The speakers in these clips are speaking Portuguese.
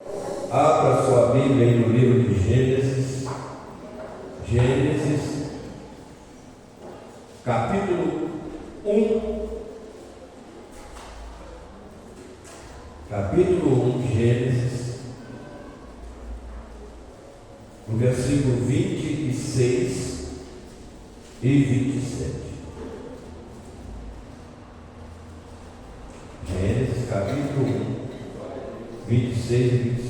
Abra sua Bíblia aí no livro de Gênesis, capítulo 1, Gênesis, no versículo 26 e 27. Gênesis, capítulo 1, 26 e 27.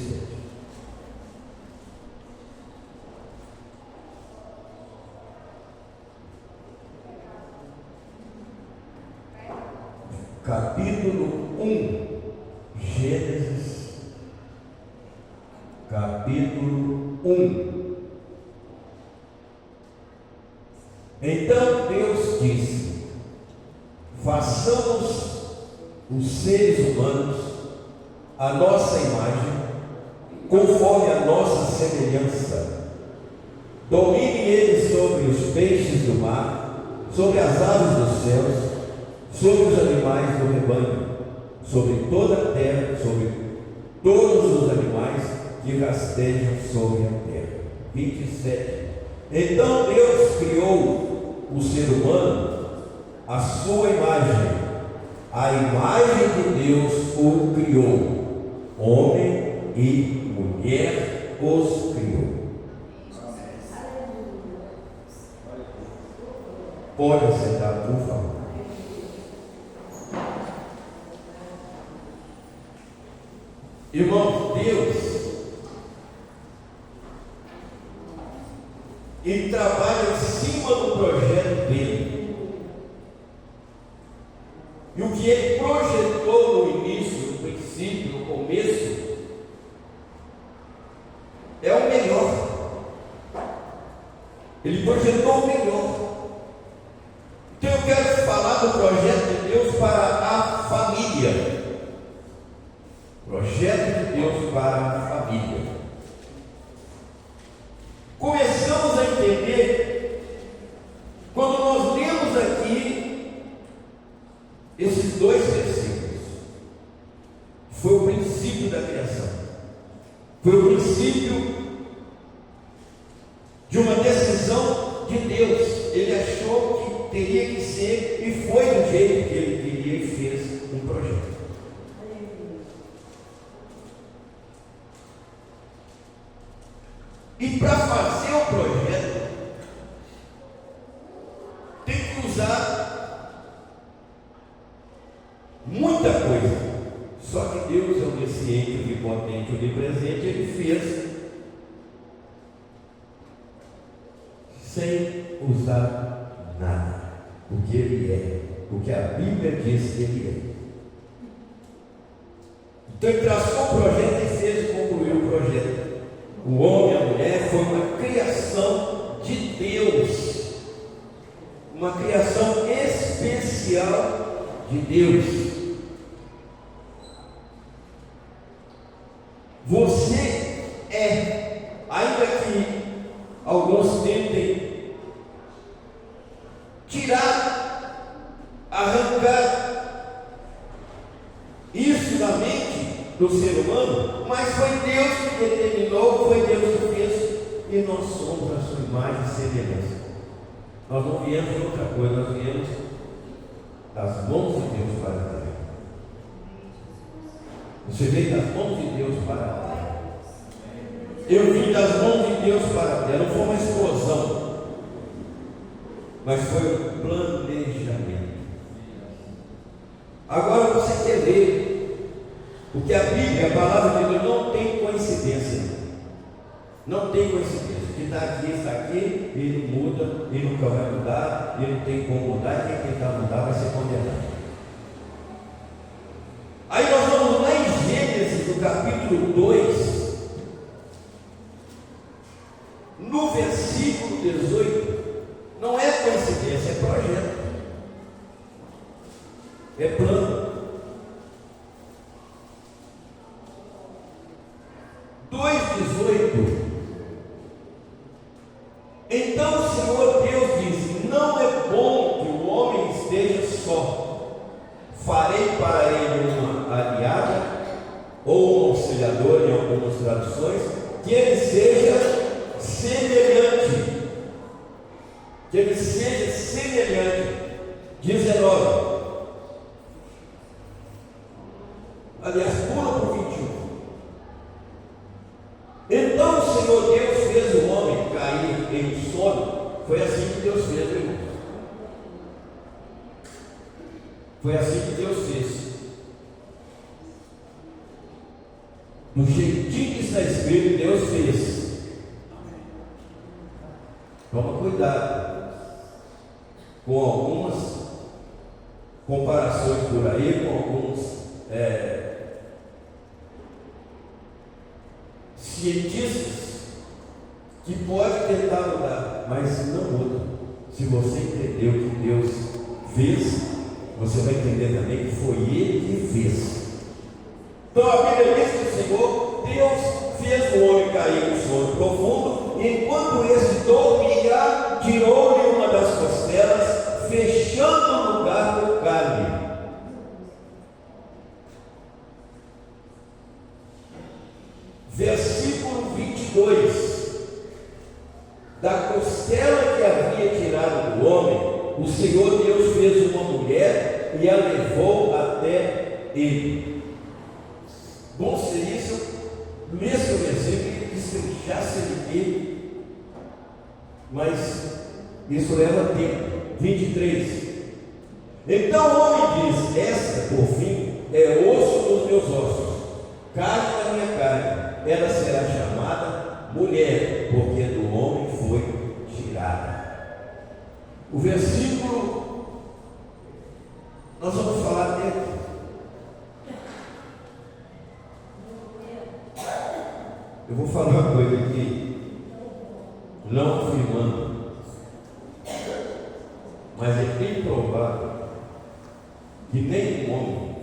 Capítulo 1, Gênesis, capítulo 1. Então Deus disse: façamos os seres humanos a nossa imagem, conforme a nossa semelhança. Domine eles sobre os peixes do mar, sobre as aves dos céus, sobre os animais do rebanho, sobre toda a terra, sobre todos os animais que rastejam sobre a terra. 27. Então Deus criou o ser humano à sua imagem, a imagem de Deus o criou, homem e mulher os criou. Pode sentar, por favor. Irmãos, Deus, Ele trabalha em cima do projeto dele. E o que Ele projetou no início, no princípio, no começo, é o melhor. Ele projetou o melhor. Então eu quero falar do projeto de Deus para a família. Projeto de Deus para a família. Começamos a entender quando nós lemos aqui esses dois versículos. Foi o princípio da criação. Foi o princípio de uma decisão de Deus. Ele achou que teria que ser e foi do jeito que ele queria e fez um projeto. E para fazer o projeto, tem que usar muita coisa. Só que Deus é onisciente, onipotente, onipresente. Ele fez sem usar nada, porque Ele é, porque a Bíblia diz que Ele é. Então Ele traçou o projeto e fez concluir o projeto. O homem e a mulher foi uma criação de Deus, uma criação especial de Deus. Você é, ainda que alguns tentem tirar, arrancar isso da mente do ser humano, mas foi Deus que determinou, foi Deus que fez, e nós somos a sua imagem e semelhança. Nós não viemos de outra coisa, nós viemos das mãos de Deus para a terra. Você veio das mãos de Deus para a terra. Eu vim das mãos de Deus para a terra. Não foi uma explosão, mas foi um planejamento. Agora você quer ver, porque a Bíblia, a palavra de Deus, não tem coincidência. Não tem coincidência. O que está aqui, e não muda, e nunca vai mudar, e não tem como mudar, e quem tentar mudar vai ser condenado. Aí nós vamos lá em Gênesis, no capítulo 2, no versículo 18. Não é coincidência, é projeto, é plano. 2,18. Então o Senhor Deus disse: não é bom que o homem esteja só. Farei para ele uma aliada ou um auxiliador em alguma traduções, que ele seja semelhante. Que ele seja semelhante. 19. Aliás, pula para o 21. Então o Senhor Deus fez o homem cair em sono. Foi assim que Deus fez, irmão. Foi assim que Deus fez. Do jeitinho que está escrito, Deus fez. Toma cuidado com algumas comparações por aí, com alguns cientistas que podem tentar mudar, mas não muda. Se você entender o que Deus fez, você vai entender também que foi Ele que fez. Então a Bíblia diz que o Senhor Deus fez o homem cair em sono profundo, e enquanto esse dormia, tirou-lhe uma das costelas, fechando o lugar com carne. Versículo 22. Da costela que havia tirado do homem, o Senhor Deus fez uma mulher e a levou até ele. Bom seria se eu lesse o versículo e destrinchasse ele aqui, mas isso leva tempo. 23. Então o homem diz: esta, por fim, é osso dos meus ossos, carne da minha carne. Ela será chamada mulher, porque do homem foi tirada. O versículo, nós vamos falar dele. Eu vou falar uma coisa aqui, não afirmando, mas é bem provável que nenhum homem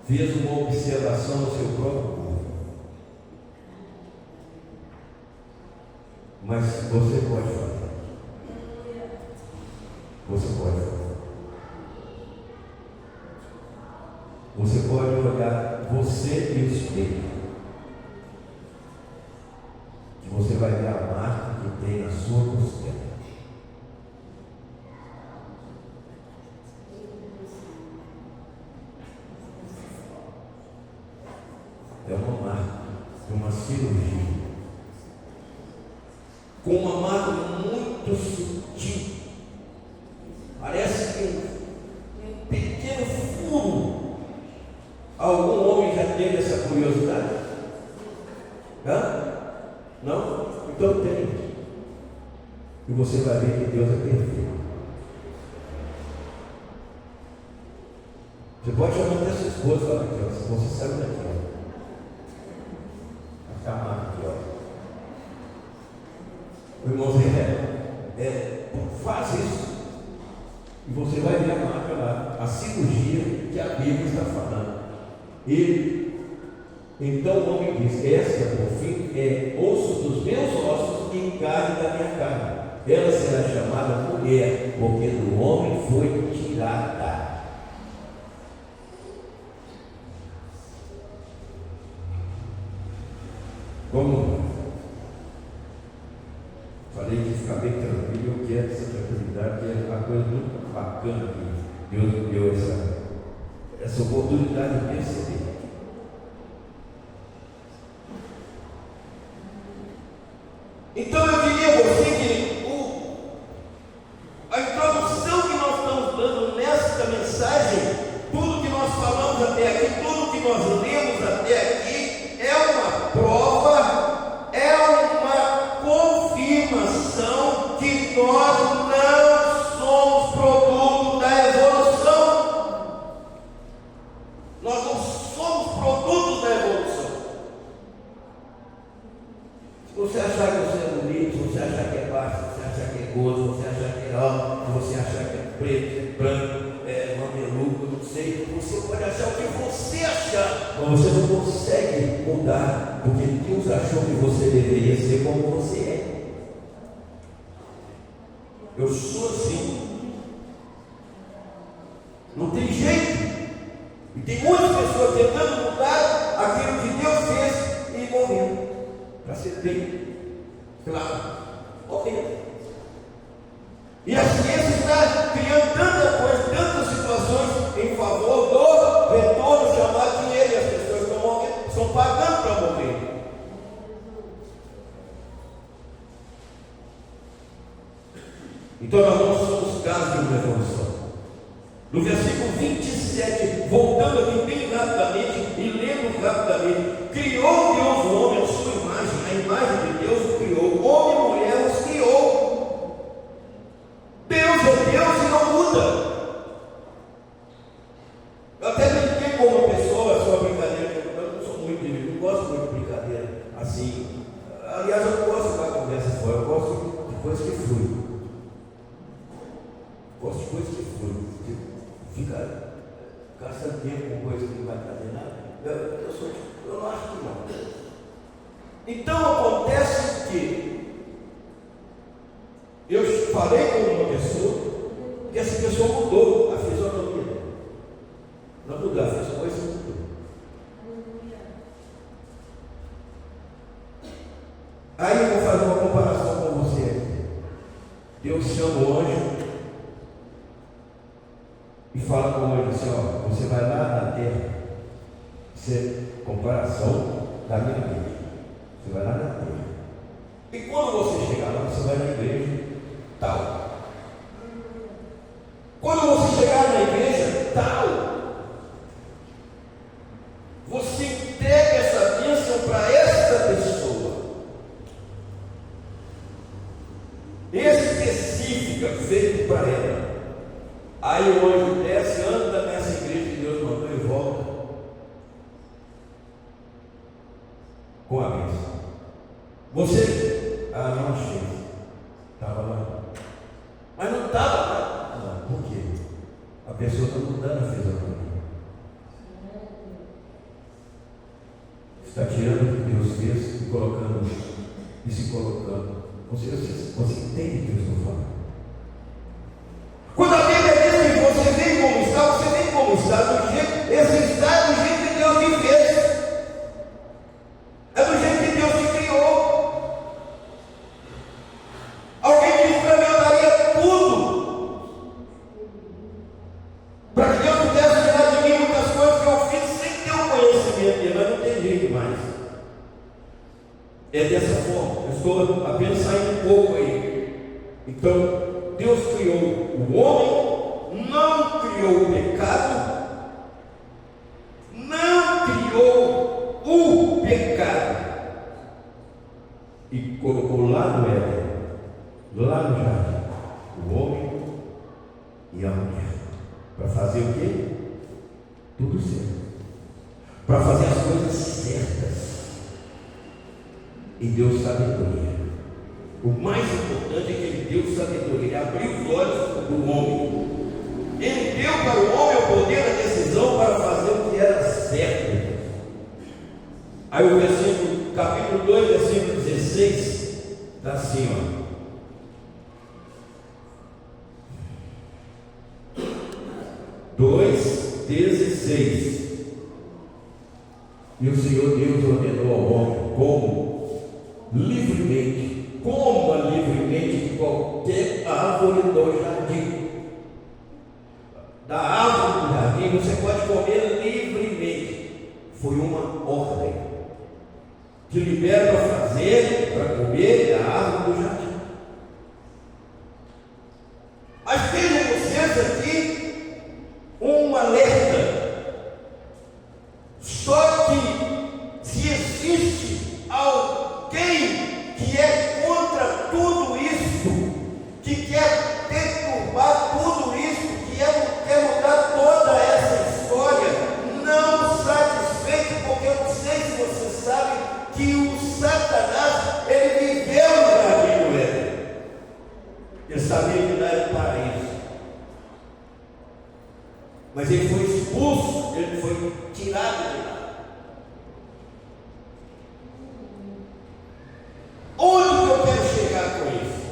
fez uma observação no seu próprio corpo. Mas você pode fazer. Você pode fazer. Você pode olhar você e o espelho, que você vai ver a marca que tem na sua costela. É uma marca de uma cirurgia, com uma marca muito sutil. Parece que um pequeno furo. Algum homem já teve essa curiosidade? Hã? Não? Então tem. E você vai ver que Deus é perfeito. Você pode chamar até sua esposa e falar aqui, ó, se você sabe daqui, ó. A marca aqui, ó. O irmão faz isso e você vai ver a marca lá, a cirurgia que a Bíblia está falando. Então o homem diz: esta, por fim, é osso dos meus ossos e carne da minha carne. Ela será chamada mulher, porque do homem foi tirada. Vamos lá. Falei que ficar bem tranquilo, eu quero essa tranquilidade, que é uma coisa muito bacana que Deus me deu essa oportunidade de perceber. Então eu diria a você que a introdução que nós estamos dando nesta mensagem, tudo que nós falamos até aqui, tudo que nós lemos até aqui, é uma prova, é uma confirmação que nós não somos produto da evolução. Nós não somos produtos da evolução. Se você achar que você é bonito, se você achar que é baixo, se você achar que é gordo, se você achar que é alto, se você achar que é preto, branco, mameluco, não sei, você pode achar o que você achar, mas você não consegue mudar, porque Deus achou que você deveria ser como você é. Eu sou assim, não tem jeito. E tem muitas pessoas tentando mudar aquilo que Deus fez e ser bem claro, morrer. E a ciência está criando tanta coisa, tantas situações em favor do retorno chamado dinheiro, e as pessoas estão morrendo, estão pagando para morrer. Então nós não somos casos de uma revolução. No versículo 27, voltando aqui bem rapidamente e lendo rapidamente: criou Deus o homem à sua imagem, a imagem de Deus o criou, homem e mulher os criou. Deus é Deus e não muda. Eu até brinquei com uma pessoa, essa é uma brincadeira, eu não sou muito, não gosto muito de brincadeira assim. Aliás, eu não gosto de dar conversa fora, eu gosto de coisas que fluem. Gosto de coisas que fluem. Fica gastando tempo com coisas que não vai fazer nada. Eu não acho que não. Então acontece que eu falei com uma pessoa e essa pessoa mudou a fisionomia dela. Não mudou, a coisa mudou. Aí eu vou fazer uma comparação com você. Deus chama o anjo e fala com o anjo assim: ó, você vai lá na terra, comparação da minha vida. Você vai lá na terra. E quando você chegar lá, você vai na igreja tal. Quando você chegar na igreja tal, você entrega essa bênção para essa pessoa específica, feita para ela. Aí o anjo desce, anda nessa igreja que Deus mandou e volta com a bênção. Você, não achei, estava lá, mas não estava lá. Não, por quê? A pessoa está mudando a fisionomia. Está tirando o que Deus fez e colocando, e se colocando. Você entende o que eu estou falando? Quando a Bíblia diz que você vem como está, você vem como está, do jeito, esse está do jeito que Deus te fez. É do jeito que Deus te criou. Alguém disse para mim: eu daria tudo para que Deus pudesse tirar de mim muitas coisas que eu fiz sem ter o conhecimento dele, mas não tem jeito mais. É dessa forma. Eu estou apenas saindo um pouco aí. Então, Deus criou o homem, não criou o pecado, não criou o pecado, e colocou lá no Éden, lá no jardim, o homem e a mulher, para fazer o quê? Tudo certo, para fazer as coisas certas. E deu sabedoria. O mais importante é que ele deu sabedoria, ele abriu os olhos do homem. Ele deu para o homem o poder da decisão para fazer o que era certo. Aí o versículo, capítulo 2, versículo 16, está assim, ó. 2:16. E o Senhor Deus ordenou ao homem como livremente, coma livremente de qualquer árvore do jardim. Da árvore do jardim você pode comer livremente. Foi uma ordem. Te libera para fazer, para comer da árvore do jardim. Mas vejam vocês aqui um alerta. Só que se existe alguém que é contra tudo isso, que quer perturbar tudo isso, que quer mudar toda essa história, não satisfeito, porque eu não sei se você sabe que o Satanás, ele viveu no jardim do Éden. Ele sabia que lá era o paraíso, mas ele foi expulso, ele foi tirado de lá. Onde eu quero chegar com isso?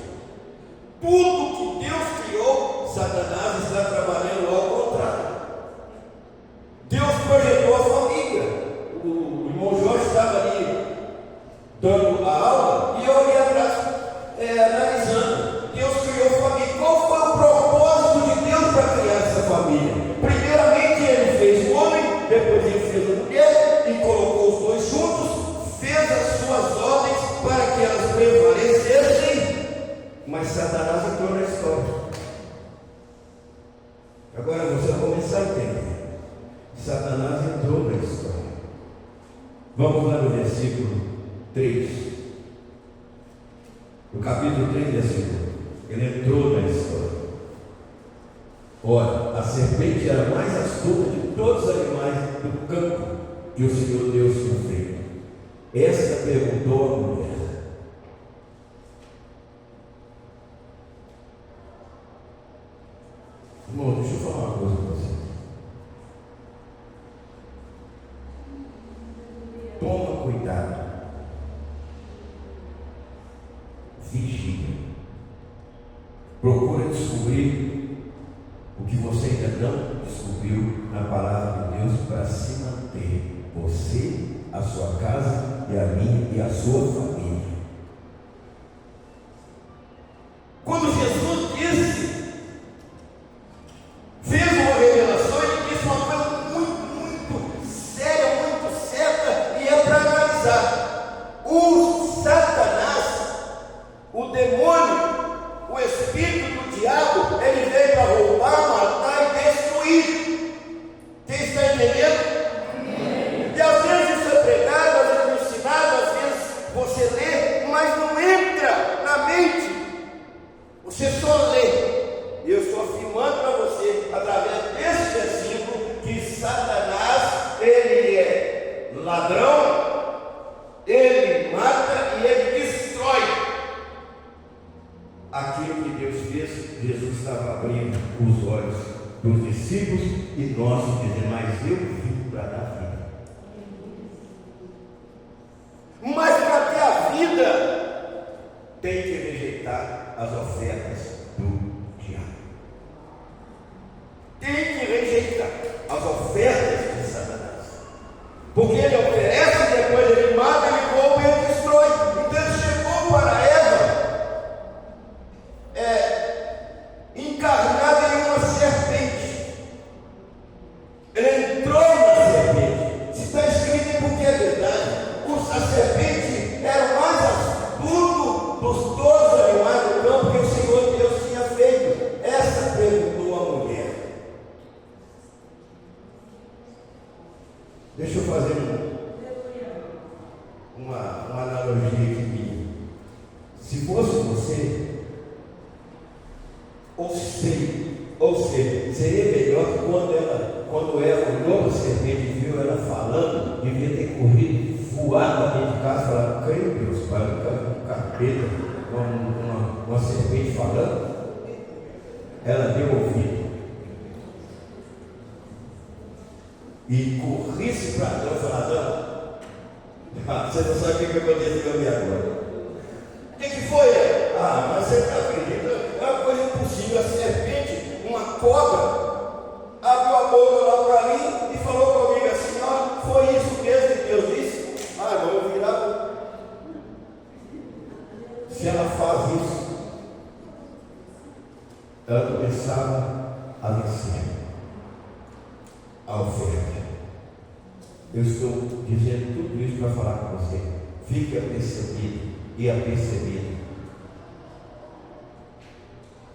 Tudo que Deus criou, Satanás está trabalhando ao contrário. Deus projetou a família. O irmão Jorge estava ali dando a aula, e eu ali atrás analisando. Deus criou família. Qual foi o propósito de Deus para criar essa família? Primeiramente Ele fez o homem, depois Ele fez a mulher e colocou os dois juntos, fez as suas ordens para que elas prevalecessem, mas Satanás entrou na história. Agora você vai começar a entender. Satanás entrou na história. Vamos lá no versículo 3. No capítulo 3, versículo. Ele entrou na história. Ora, a serpente era a mais astuta de todos os animais do campo que o Senhor Deus tinha feito. Esta perguntou à mulher: irmão, deixa eu falar uma coisa para você. Toma cuidado. Vigia. Procura descobrir o que você ainda não descobriu na palavra de Deus para se manter. Você, a sua casa e a minha e a sua família. Quando Jesus disse, fez uma revelação, ele disse uma coisa muito séria, muito certa, e é para analisar. O Satanás, o demônio, o espírito do diabo, ele veio para roubar, matar e destruir. Quem está entendendo? E às vezes isso é pregado, às vezes ensinado, às vezes você lê, mas não entra na mente. Você só lê. E eu estou afirmando para você, através desse versículo, que Satanás, ele é ladrão, ele mata e ele destrói. Aquilo que Deus fez, Jesus estava abrindo os olhos dos discípulos e nós dizemos, mas eu vim para dar vida. Mas para ter a vida, tem que rejeitar as ofertas do diabo. Tem que rejeitar as ofertas de Satanás. Porque ele oferece, depois ele mata, ele rouba e ele destrói. Então ele chegou para Eva, encarnada em uma serpente. Ele entrou na serpente. Se está escrito é porque é verdade. A serpente era o mais astuto dos todos os animais do campo que o Senhor Deus tinha feito. Essa perguntou a mulher. Deixa eu fazer uma analogia aqui minha. Se fosse você, ou seja, seria melhor que quando ela olhou a serpente e viu ela falando, devia ter corrido, voado lá dentro de casa e falado, creio Deus, para um capeta, uma serpente falando. Ela deu ouvido e corrisse para Adão e falou, Adão, você não sabe o que aconteceu ali agora. O que foi? Mas você está acreditando? É uma coisa impossível. A serpente, uma cobra, abriu a boca lá para mim e falou comigo assim, foi isso mesmo que Deus disse? Vamos virar. Se ela faz isso, ela começava a vencer a oferta. Eu estou dizendo tudo isso para falar com você. Fique apercebido e apercebido.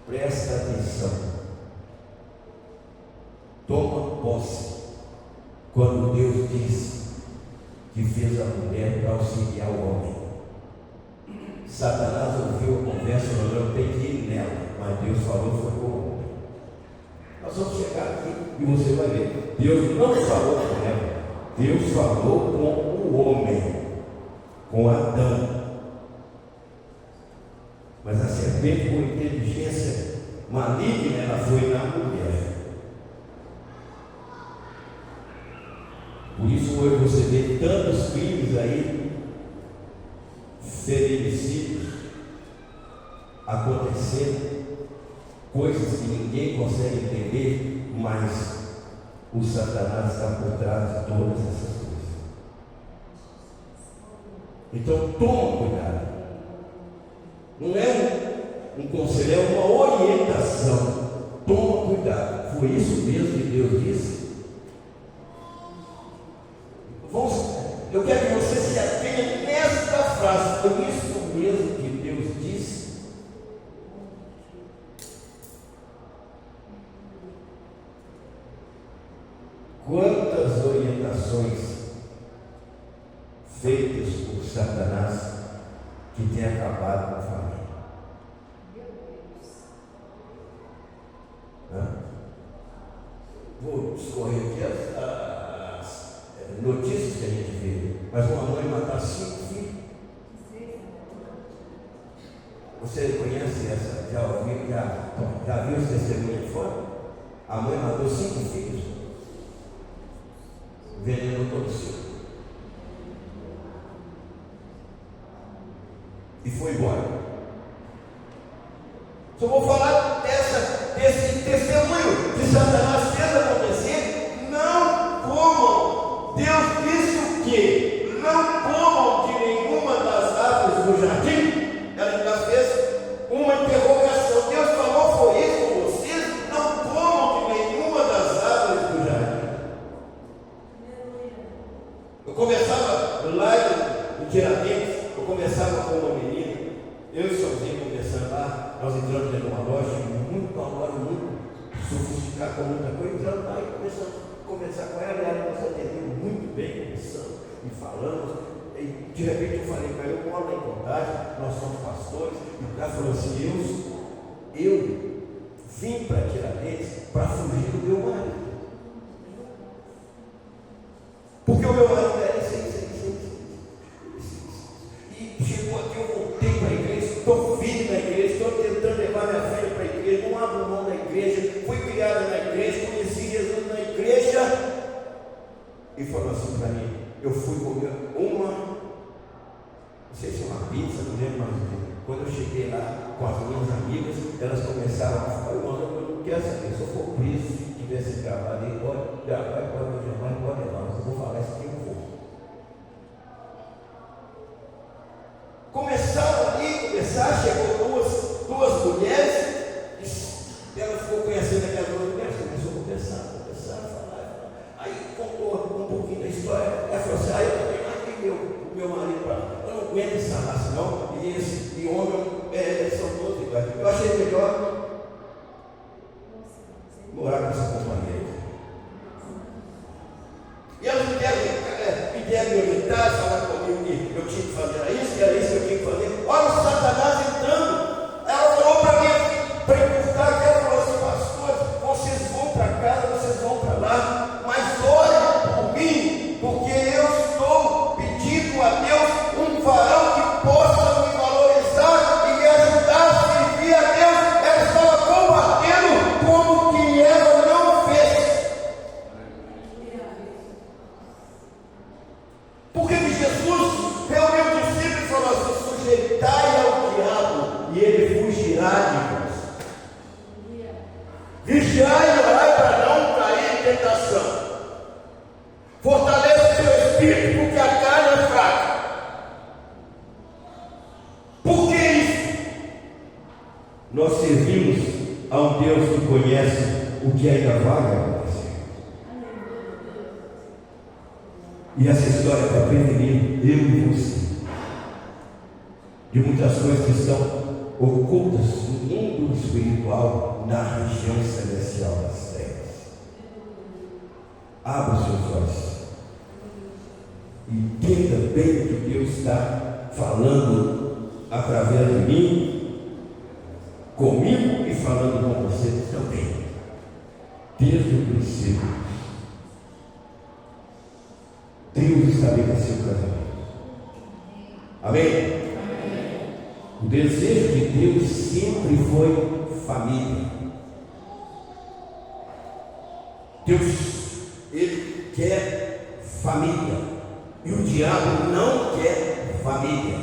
Presta atenção. Toma posse. Quando Deus disse que fez a mulher para auxiliar o homem, Satanás ouviu a conversa e falou, eu tenho que ir nela, mas Deus falou foi com o homem. Nós vamos chegar aqui e você vai ver. Deus não falou com ela, Deus falou com o homem, com Adão. Mas a serpente, com inteligência maligna, ela foi na mulher. Por isso hoje você vê tantos crimes aí, feminicídios acontecendo, coisas que ninguém consegue entender, mas o Satanás está por trás de todas essas coisas. Então toma cuidado. Não é um conselho, é uma orientação. Toma cuidado. Foi isso mesmo que Deus disse? Eu quero que você se atenha nesta frase. Foi isso mesmo que Deus disse? Quantas orientações feitas por Satanás que tem acabado com a família? Vou discorrer aqui as notícias que a gente vê. Mas uma mãe matar 5 filhos. Você conhece essa? Já viu esse testemunho de fora? A mãe matou 5 filhos. Venenou todo o seu. E foi embora. Só vou falar desse testemunho que Satanás fez acontecer. Não comam. Deus disse o quê? Não comam de nenhuma das árvores do jardim. Ela ainda fez uma interrogação. Deus falou, foi isso com vocês? Não comam de nenhuma das árvores do jardim. Eu conversava lá em Tiradentes. Eu conversava com uma menina. Eu e o senhorzinho conversando lá. Nós entramos dentro de uma loja muito sofisticada, com muita coisa. Entramos lá e começamos a conversar com ela. E ela nos atendeu muito bem, conversando e falando. E de repente eu falei com ela, eu moro lá em Contagem, nós somos pastores. E o cara falou assim: eu vim para Tiradentes para fugir do meu marido. Porque o meu marido era isso. E chegou aqui, eu voltei para a igreja, estou firme na igreja, estou tentando levar minha filha para a igreja, não abro mão da igreja, fui criada na igreja, conheci Jesus na igreja. E falou assim para mim: eu fui comer não sei se é uma pizza, não lembro mais o que. Quando eu cheguei lá com as minhas amigas, elas começaram a falar: irmão, eu não quero saber, se eu for preso, se tivesse gravado aí, pode gravar, pode levar, mas eu vou falar isso que eu vou. Chegou duas mulheres, e ela ficou conhecendo aquelas duas mulheres, começou a conversar, falar. Aí contou um pouquinho da história. Ela falou assim: eu também marquei o meu marido para lá. Eu não aguento essa raça, não. E homem são todos iguais. Eu achei melhor morar com essa companheira. E elas me deram me orientar, falar comigo que eu tinha que fazer isso, que era isso que eu tinha que fazer. Olha o Satanás entrando. Ela falou para mim, para encurtar, ela falou assim: pastor, vocês vão para casa, vocês vão para lá, mas orem por mim, porque eu estou pedindo a Deus um varão que possa me valorizar e me ajudar a servir a Deus. Ela estava combatendo como que ela não fez. Porque Jesus reuniu os discípulos e falou assim: sujeitai ao diabo e ele fugirá de vós. Vigiai e orai para não cair em tentação. Fortaleça o seu espírito, porque a carne é fraca. Por que isso? Nós servimos a um Deus que conhece o que ainda vai acontecer. E essa história está prevenindo eu e você de muitas coisas que estão ocultas no mundo espiritual, na região celestial das terras. Abra os seus olhos e entenda bem o que Deus está falando através de mim, comigo e falando com você também, desde o princípio. Deus estabeleceu o casamento. Amém? O desejo de Deus sempre foi família. Deus, Ele quer família. E o diabo não quer família.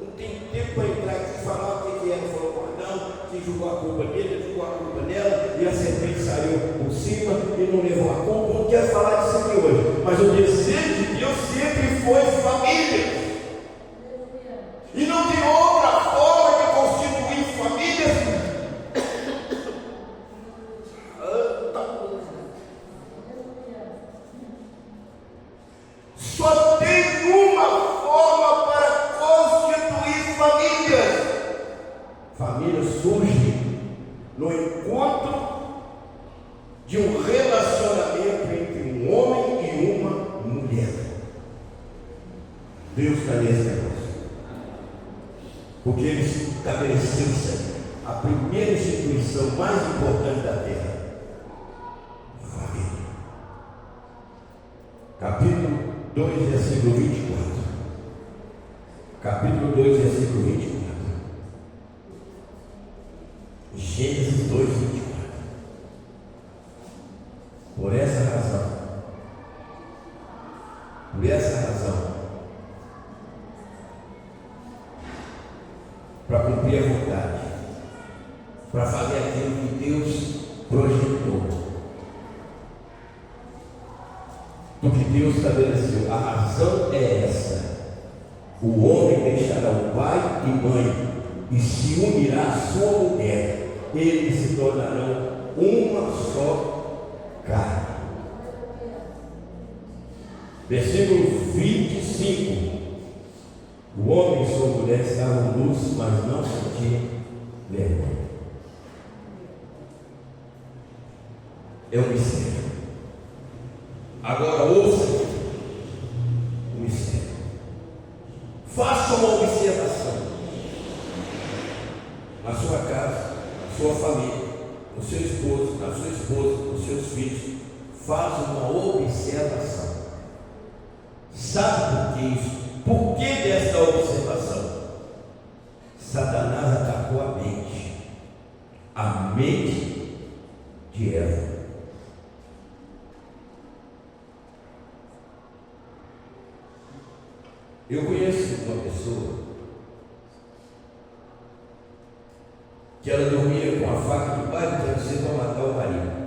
Não tem tempo para entrar aqui e falar o que é. Ele falou: não, que jogou a culpa nele, jogou a culpa nela, e a serpente saiu por cima e não levou a culpa. Não quero falar disso aqui hoje. Mas o desejo de Deus sempre foi família. Deus está nesse negócio. Porque Ele estabeleceu isso aí. A primeira instituição mais importante da terra. Família. Capítulo 2, versículo 24. Capítulo 2, versículo 24. Gênesis 2, 24. Por essa razão, para cumprir a vontade, para fazer aquilo que Deus projetou, do que Deus estabeleceu. A razão é essa: o homem deixará o pai e mãe e se unirá à sua mulher, eles se tornarão uma só carne. Versículo 25. O homem e sua mulher estavam nus, mas não sentiam vergonha. É um mistério. Agora ouça o mistério. Faça uma observação na sua casa, na sua família, no seu esposo, na sua esposa, nos seus filhos. Faça uma observação. Sabe por que isso? Por que dessa observação? Satanás atacou a mente de Eva. Eu conheço uma pessoa que ela dormia com a faca debaixo do travesseiro para matar o marido.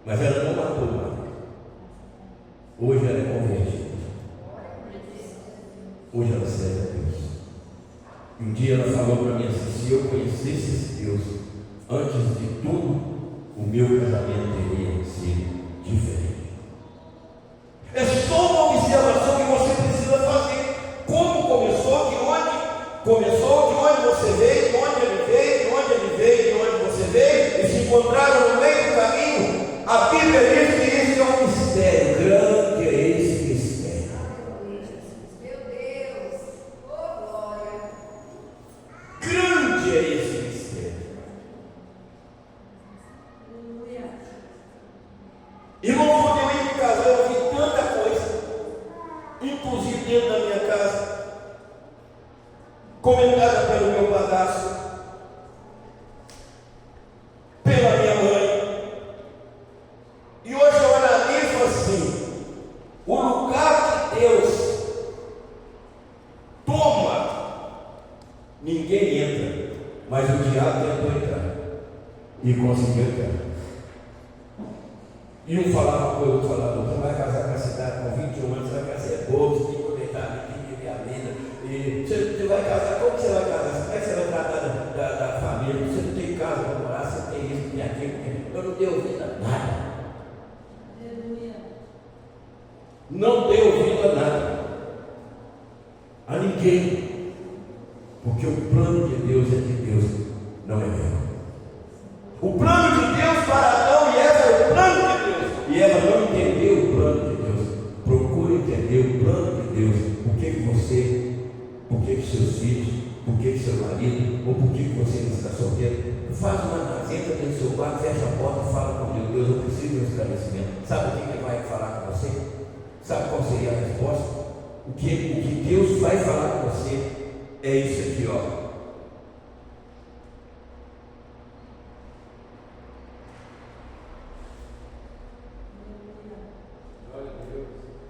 Mas ela não matou o marido. Hoje ela é convertida. Hoje ela serve a Deus. E um dia ela falou para mim assim: se eu conhecesse esse Deus antes de tudo, o meu casamento teria sido diferente. É só uma observação que você precisa fazer. Como começou, de onde começou, de onde você veio, de onde ele veio, de onde ele veio, de onde você veio, e se encontraram no meio do caminho. A Bíblia diz que esse é um mistério. Grande é esse mistério. Meu Deus, oh glória. Grande é esse mistério. Irmão, quando eu ia me casar, eu vi tanta coisa, inclusive dentro da minha casa, comentada pelo meu padrasto, pela minha mãe. E hoje eu analiso assim: o lugar que Deus toma, ninguém entra, mas o diabo tentou entrar e conseguiu entrar. E um falava com o outro, falava: você vai casar com a cidade com 21 anos, você vai casar, é bobo, você tem que conectar, tem que viver a vida. E você vai casar, como você vai casar? Como é que você vai tratar da família? Você não tem casa para morar, você tem isso, tem aquilo. Eu não dei ouvido a nada. Não dei ouvido a nada, a ninguém, porque o plano de Deus é de Deus, não é meu. O plano de Deus para Adão e Eva é o plano de Deus, e Eva não entendeu o plano de Deus. Procure entender o plano de Deus. Por que você, por que seus filhos, por que seu marido, ou por que você não está solteiro? Faz uma análise, entra dentro do seu quarto, fecha a porta e fala com Deus: Deus, eu preciso de um esclarecimento. Sabe o que ele vai falar com você? Sabe qual seria a resposta? O que Deus vai falar com você é isso aqui, ó.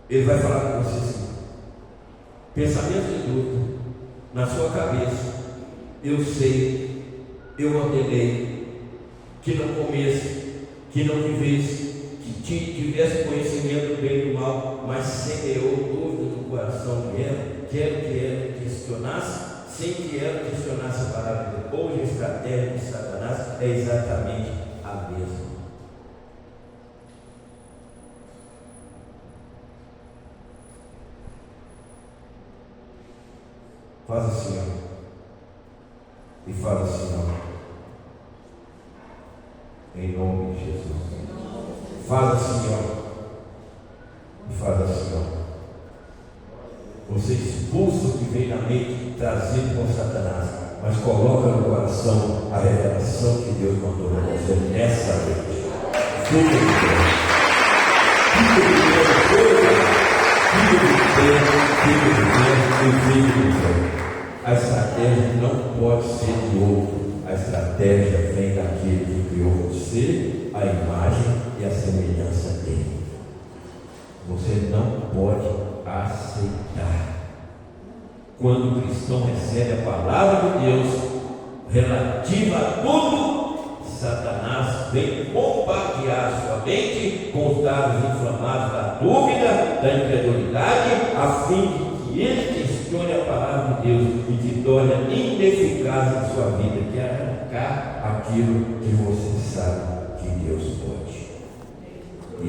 Ele vai falar com você assim: pensamento de luto na sua cabeça. Eu sei, eu ordenei que não comesse, que não vivesse, que tivesse conhecimento do bem e do mal, mas semeou dúvida no coração de Eva. Quero que ela questionasse, sem que ela questionasse a palavra de Deus. Hoje a estratégia de Satanás é exatamente a mesma. Faz assim, ó. E fala assim, ó. Em nome de Jesus. faz assim, ó. E faz assim, ó. Você expulsa o que vem na mente trazido por Satanás, mas coloca no coração a revelação que Deus mandou para você nessa noite. Filho de Deus, filho de Deus. A estratégia não pode ser de outro. A estratégia vem daquele que criou você, a imagem e a semelhança dele. Você não pode aceitar. Quando o cristão recebe a palavra de Deus relativa a tudo, Satanás vem bombardear sua mente com os dados inflamados da dúvida, da incredulidade, a fim de que ele questione a palavra de Deus e te torne ineficaz em sua vida, que é arrancar aquilo que você sabe